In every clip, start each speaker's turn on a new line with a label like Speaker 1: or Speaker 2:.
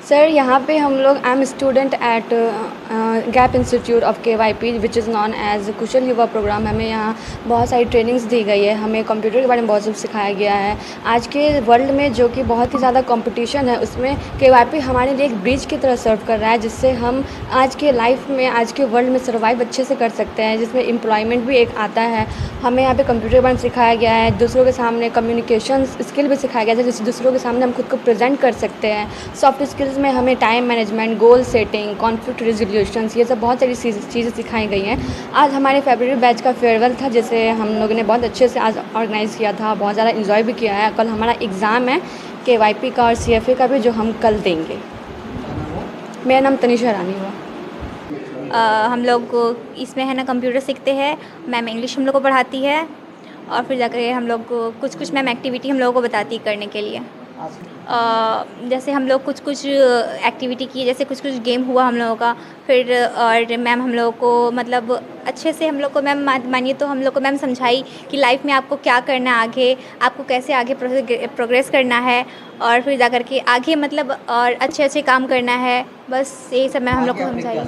Speaker 1: Sir यहाँ पे हम लोग I am student at gap institute of KYP which is known as Kushal Yuva program. हमें यहाँ बहुत सारी ट्रेनिंग्स दी गई है, हमें कंप्यूटर के बारे में बहुत सब सिखाया गया है। आज के वर्ल्ड में जो कि बहुत ही ज़्यादा कंपटीशन है, उसमें KYP हमारे लिए एक ब्रिज की तरह सर्व कर रहा है, जिससे हम आज के लाइफ में, आज के वर्ल्ड में सर्वाइव अच्छे से कर सकते हैं, जिसमें एम्प्लॉयमेंट भी एक आता है। हमें यहाँ पे कंप्यूटर के बारे में सिखाया गया है, दूसरों के सामने कम्युनिकेशन स्किल भी सिखाया गया है, जिससे दूसरों के सामने हम खुद को प्रेजेंट कर सकते हैं। सॉफ्ट स्किल्स में हमें time management, goal setting, conflict resolutions, ये सब बहुत सारी चीज़ें सिखाई गई हैं। आज हमारे फरवरी बैच का फेयरवेल था, जिसे हम लोगों ने बहुत अच्छे से आज ऑर्गेनाइज़ किया था, बहुत ज़्यादा इन्जॉय भी किया है। कल हमारा एग्ज़ाम है KYP का और CFA का भी, जो हम कल देंगे। मेरा नाम तनिषा रानी हुआ।
Speaker 2: हम लोग इसमें है ना कंप्यूटर सीखते हैं, मैम इंग्लिश हम लोग को पढ़ाती है और फिर जाकर हम लोग को कुछ मैम एक्टिविटी हम लोगों को बताती करने के लिए। जैसे हम लोग कुछ एक्टिविटी की, जैसे कुछ गेम हुआ हम लोगों का, फिर और मैम हम लोगों को मतलब अच्छे से हम लोग को मैम मानिए तो हम लोग को मैम समझाई कि लाइफ में आपको क्या करना है, आगे आपको कैसे आगे प्रोग्रेस करना है और फिर जाकर के आगे मतलब और अच्छे काम करना है। बस यही सब मैम हम लोग को समझाई।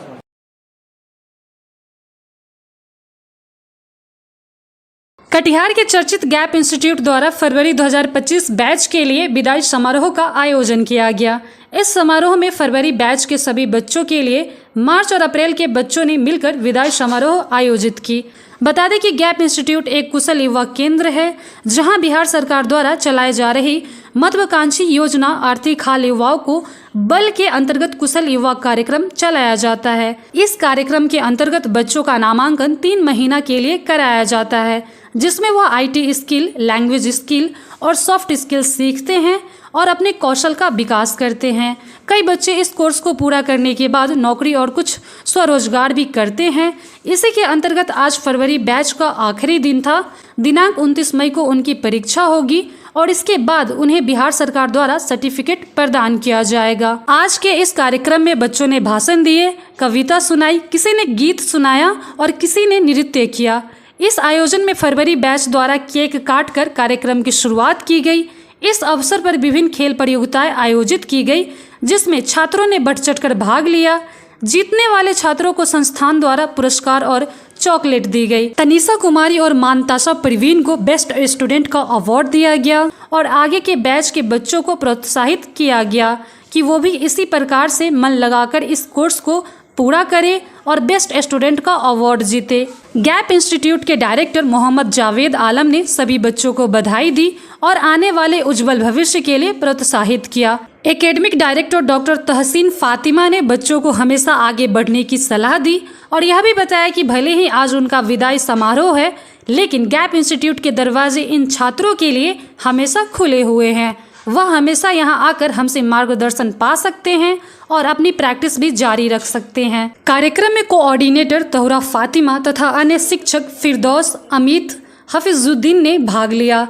Speaker 3: कटिहार के चर्चित गैप इंस्टीट्यूट द्वारा फरवरी 2025 बैच के लिए विदाई समारोह का आयोजन किया गया। इस समारोह में फरवरी बैच के सभी बच्चों के लिए मार्च और अप्रैल के बच्चों ने मिलकर विदाई समारोह आयोजित की। बता दें कि गैप इंस्टीट्यूट एक कुशल युवा केंद्र है, जहां बिहार सरकार द्वारा चलाए जा रही महत्वाकांक्षी योजना आर्थिक हाल युवाओं को बल के अंतर्गत कुशल युवा कार्यक्रम चलाया जाता है। इस कार्यक्रम के अंतर्गत बच्चों का नामांकन 3 महीना के लिए कराया जाता है, जिसमें वह IT स्किल, लैंग्वेज स्किल और सॉफ्ट स्किल सीखते हैं और अपने कौशल का विकास करते हैं। कई बच्चे इस कोर्स को पूरा करने के बाद नौकरी और कुछ स्वरोजगार भी करते हैं। इसी के अंतर्गत आज फरवरी बैच का आखिरी दिन था। दिनांक 29 मई को उनकी परीक्षा होगी और इसके बाद उन्हें बिहार सरकार द्वारा सर्टिफिकेट प्रदान किया जाएगा। आज के इस कार्यक्रम में बच्चों ने भाषण दिए, कविता सुनाई, किसी ने गीत सुनाया और किसी ने नृत्य किया। इस आयोजन में फरवरी बैच द्वारा केक काटकर कार्यक्रम की शुरुआत की गई। इस अवसर पर विभिन्न खेल प्रतियोगिताएं आयोजित की गई, जिसमें छात्रों ने बढ़ चढ़कर भाग लिया। जीतने वाले छात्रों को संस्थान द्वारा पुरस्कार और चॉकलेट दी गई। तनिषा कुमारी और मानताशा प्रवीण को बेस्ट स्टूडेंट का अवार्ड दिया गया और आगे के बैच के बच्चों को प्रोत्साहित किया गया कि वो भी इसी प्रकार से मन लगाकर इस कोर्स को पूरा करे और बेस्ट स्टूडेंट का अवार्ड जीते। गैप इंस्टीट्यूट के डायरेक्टर मोहम्मद जावेद आलम ने सभी बच्चों को बधाई दी और आने वाले उज्जवल भविष्य के लिए प्रोत्साहित किया। एकेडमिक डायरेक्टर डॉक्टर तहसीन फातिमा ने बच्चों को हमेशा आगे बढ़ने की सलाह दी और यह भी बताया कि भले ही आज उनका विदाई समारोह है, लेकिन गैप इंस्टीट्यूट के दरवाजे इन छात्रों के लिए हमेशा खुले हुए हैं। वह हमेशा यहां आकर हमसे मार्गदर्शन पा सकते हैं और अपनी प्रैक्टिस भी जारी रख सकते हैं। कार्यक्रम में कोऑर्डिनेटर तोहरा फातिमा तथा अन्य शिक्षक फिरदौस, अमित, हफीजुद्दीन ने भाग लिया।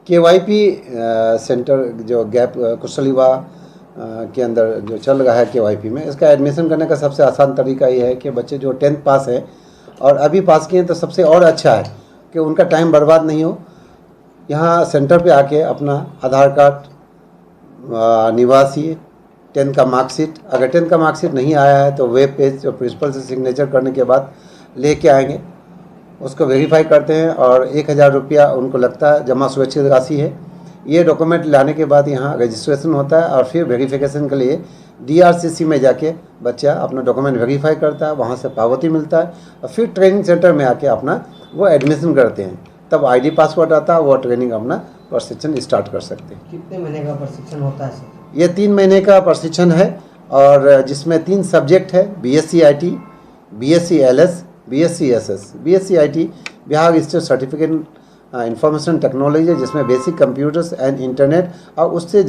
Speaker 4: KYP सेंटर जो गैप कुशल युवा के अंदर जो चल रहा है KYP में, इसका एडमिशन करने का सबसे आसान तरीका ये है कि बच्चे जो 10th पास है और अभी पास किए तो सबसे और अच्छा है कि उनका टाइम बर्बाद नहीं हो। यहाँ सेंटर पे आके अपना आधार कार्ड, निवासी, 10th का मार्कशीट, अगर 10th का मार्कशीट नहीं आया है तो वेब पेज जो प्रिंसिपल से सिग्नेचर करने के बाद लेके आएंगे, उसको वेरीफाई करते हैं और 1000 रुपया उनको लगता है, जमा सुरक्षित राशि है। ये डॉक्यूमेंट लाने के बाद यहाँ रजिस्ट्रेशन होता है और फिर वेरिफिकेशन के लिए DRCC में जाके बच्चा अपना डॉक्यूमेंट वेरीफाई करता है, वहाँ से पावती मिलता है और फिर ट्रेनिंग सेंटर में आके अपना वो एडमिशन करते हैं। तब ID पासवर्ड आता है, वो ट्रेनिंग अपना प्रशिक्षण स्टार्ट कर सकते हैं।
Speaker 5: कितने महीने का प्रशिक्षण होता है सर?
Speaker 4: ये 3 महीने का प्रशिक्षण है और जिसमें 3 सब्जेक्ट है, BSc IT, BSc LS, BSc SS। BSc IT Bihar institute certificate information technology, जिसमें बेसिक कंप्यूटर्स एंड इंटरनेट, और उससे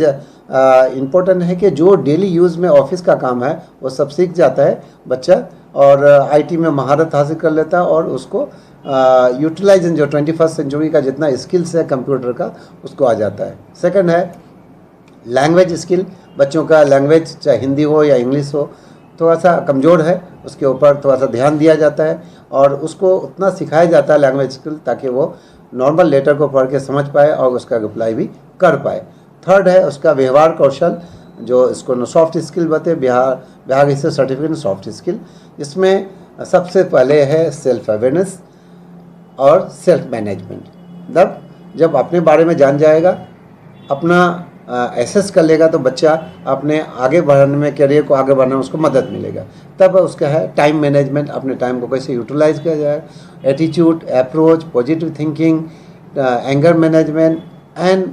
Speaker 4: इम्पोर्टेंट है कि जो डेली यूज़ में ऑफिस का काम है वो सब सीख जाता है बच्चा और IT में महारत हासिल कर लेता है और उसको यूटिलाइजेशन जो 21st सेंचुरी का जितना स्किल्स है कंप्यूटर का उसको आ जाता है। सेकंड है लैंग्वेज स्किल, बच्चों का लैंग्वेज चाहे हिंदी हो या इंग्लिश हो थोड़ा सा कमज़ोर है, उसके ऊपर थोड़ा सा ध्यान दिया जाता है और उसको उतना सिखाया जाता है लैंग्वेज स्किल ताकि वो नॉर्मल लेटर को पढ़ के समझ पाए और उसका रिप्लाई भी कर पाए। थर्ड है उसका व्यवहार कौशल, जो इसको सॉफ्ट स्किल बताए, बिहार इससे सर्टिफिकेट सॉफ्ट स्किल। इसमें सबसे पहले है सेल्फ अवेयरनेस और सेल्फ मैनेजमेंट। मतलब जब अपने बारे में जान जाएगा, अपना एसेस कर लेगा, तो बच्चा अपने आगे बढ़ने में, करियर को आगे बढ़ने में उसको मदद मिलेगा। तब उसका है टाइम मैनेजमेंट, अपने टाइम को कैसे यूटिलाइज किया जाए, attitude, approach, positive thinking, anger management and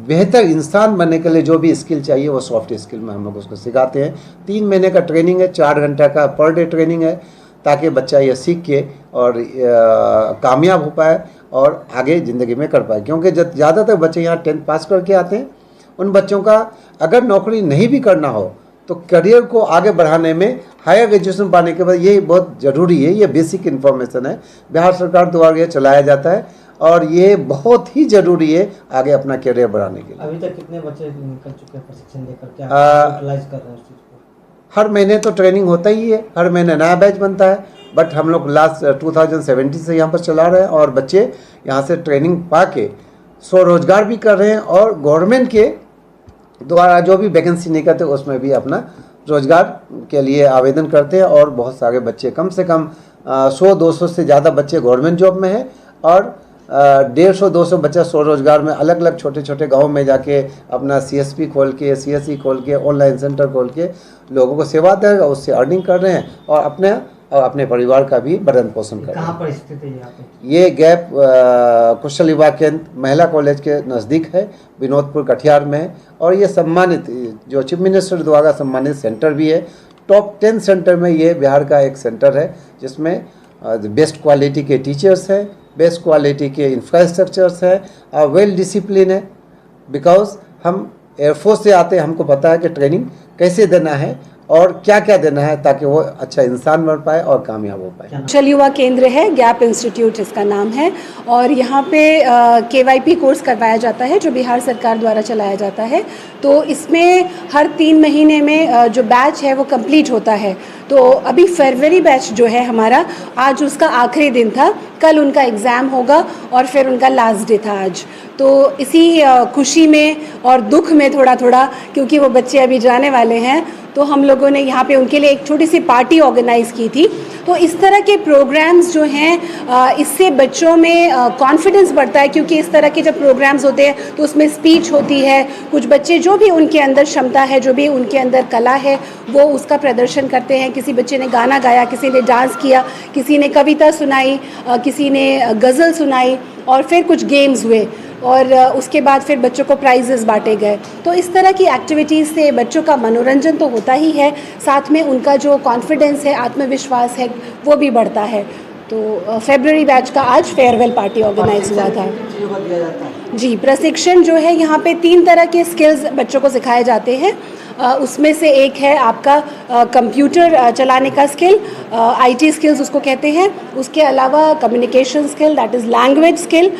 Speaker 4: बेहतर इंसान बनने के लिए जो भी स्किल चाहिए वो सॉफ्ट स्किल में हम लोग उसको सिखाते हैं। 3 महीने का ट्रेनिंग है, 4 घंटा का पर डे ट्रेनिंग है, ताकि बच्चा ये सीख के और कामयाब हो पाए और आगे ज़िंदगी में कर पाए। क्योंकि ज़्यादातर बच्चे यहाँ 10th पास करके आते हैं, उन बच्चों का अगर नौकरी नहीं भी करना हो तो करियर को आगे बढ़ाने में हायर एजुकेशन पाने के बाद ये बहुत ज़रूरी है, ये बेसिक इन्फॉर्मेशन है, बिहार सरकार द्वारा ये चलाया जाता है और ये बहुत ही ज़रूरी है आगे अपना करियर बढ़ाने के लिए।
Speaker 5: अभी तक कितने बच्चे निकल चुके हैं प्रशिक्षण लेकर, क्या यूटिलाइज कर रहे हैं उस चीज़ को?
Speaker 4: हर महीने तो ट्रेनिंग होता ही है, हर महीने नया बैच बनता है, बट हम लोग लास्ट 2017 से यहाँ पर चला रहे हैं और बच्चे यहाँ से ट्रेनिंग पा के स्वरोजगार भी कर रहे हैं और गवर्नमेंट के द्वारा जो भी वैकेंसी निकलते हैं उसमें भी अपना रोजगार के लिए आवेदन करते हैं। और बहुत सारे बच्चे, कम से कम 100-200 से ज़्यादा बच्चे गवर्नमेंट जॉब में हैं और 150-200 बच्चा स्वरोजगार में अलग अलग छोटे छोटे गाँव में जाके अपना CSP खोल के, CSE खोल के, ऑनलाइन सेंटर खोल के लोगों को सेवा दे, उससे अर्निंग कर रहे हैं और अपने परिवार का भी भरण पोषण कर रहे हैं।
Speaker 5: कहाँ पर स्थित है यहाँ पे?
Speaker 4: ये गैप कुशल युवा केंद्र महिला कॉलेज के नज़दीक है, विनोदपुर कटिहार में है और ये सम्मानित, जो चीफ मिनिस्टर द्वारा सम्मानित सेंटर भी है। टॉप 10 सेंटर में ये बिहार का एक सेंटर है, जिसमें बेस्ट क्वालिटी के टीचर्स हैं, बेस्ट क्वालिटी के इंफ्रास्ट्रक्चर्स है, वेल डिसिप्लिन है। बिकॉज हम एयरफोर्स से आते हैं, हमको पता है कि ट्रेनिंग कैसे देना है और क्या क्या देना है ताकि वो अच्छा इंसान बन पाए और कामयाब हो पाए।
Speaker 6: कुशल युवा केंद्र है, गैप इंस्टीट्यूट इसका नाम है और यहाँ पे KYP कोर्स करवाया जाता है जो बिहार सरकार द्वारा चलाया जाता है। तो इसमें हर 3 महीने में जो बैच है वो कंप्लीट होता है। तो अभी फरवरी बैच जो है हमारा, आज उसका आखिरी दिन था, कल उनका एग्ज़ाम होगा और फिर उनका लास्ट डे था आज। तो इसी खुशी में और दुख में थोड़ा थोड़ा, क्योंकि वो बच्चे अभी जाने वाले हैं, तो हम लोगों ने यहाँ पे उनके लिए एक छोटी सी पार्टी ऑर्गेनाइज़ की थी। तो इस तरह के प्रोग्राम्स जो हैं, इससे बच्चों में कॉन्फिडेंस बढ़ता है, क्योंकि इस तरह के जब प्रोग्राम्स होते हैं तो उसमें स्पीच होती है, कुछ बच्चे जो भी उनके अंदर क्षमता है, जो भी उनके अंदर कला है, वो उसका प्रदर्शन करते हैं। किसी बच्चे ने गाना गाया, किसी ने डांस किया, किसी ने कविता सुनाई, किसी ने गज़ल सुनाई और फिर कुछ गेम्स हुए और उसके बाद फिर बच्चों को प्राइजेस बांटे गए। तो इस तरह की एक्टिविटीज़ से बच्चों का मनोरंजन तो होता ही है, साथ में उनका जो कॉन्फिडेंस है, आत्मविश्वास है, वो भी बढ़ता है। तो फरवरी बैच का आज फेयरवेल पार्टी ऑर्गेनाइज हुआ था। जी, प्रशिक्षण जो है यहाँ पे 3 तरह के स्किल्स बच्चों को सिखाए जाते हैं। उसमें से एक है आपका कंप्यूटर चलाने का स्किल, IT स्किल्स उसको कहते हैं। उसके अलावा communication skill, that is language skill,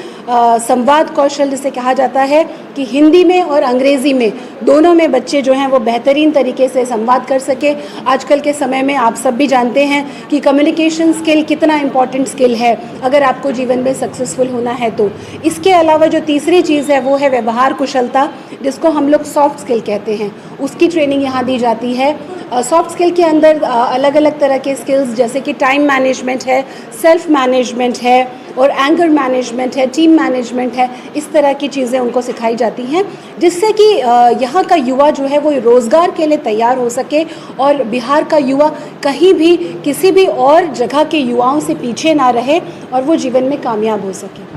Speaker 6: संवाद कौशल जिसे कहा जाता है कि हिंदी में और अंग्रेज़ी में दोनों में बच्चे जो हैं वो बेहतरीन तरीके से संवाद कर सके। आजकल के समय में आप सब भी जानते हैं कि कम्युनिकेशन स्किल कितना इम्पॉर्टेंट स्किल है अगर आपको जीवन में सक्सेसफुल होना है तो। इसके अलावा जो तीसरी चीज़ है वो है व्यवहार कुशलता, जिसको हम लोग सॉफ्ट स्किल कहते हैं, उसकी ट्रेनिंग यहाँ दी जाती है। सॉफ्ट स्किल के अंदर अलग अलग तरह के स्किल्स जैसे कि टाइम मैनेजमेंट है, सेल्फ मैनेजमेंट है और एंगर मैनेजमेंट है, टीम मैनेजमेंट है, इस तरह की चीज़ें उनको सिखाई जाती हैं, जिससे कि यहाँ का युवा जो है वो रोज़गार के लिए तैयार हो सके और बिहार का युवा कहीं भी किसी भी और जगह के युवाओं से पीछे ना रहे और वो जीवन में कामयाब हो सके।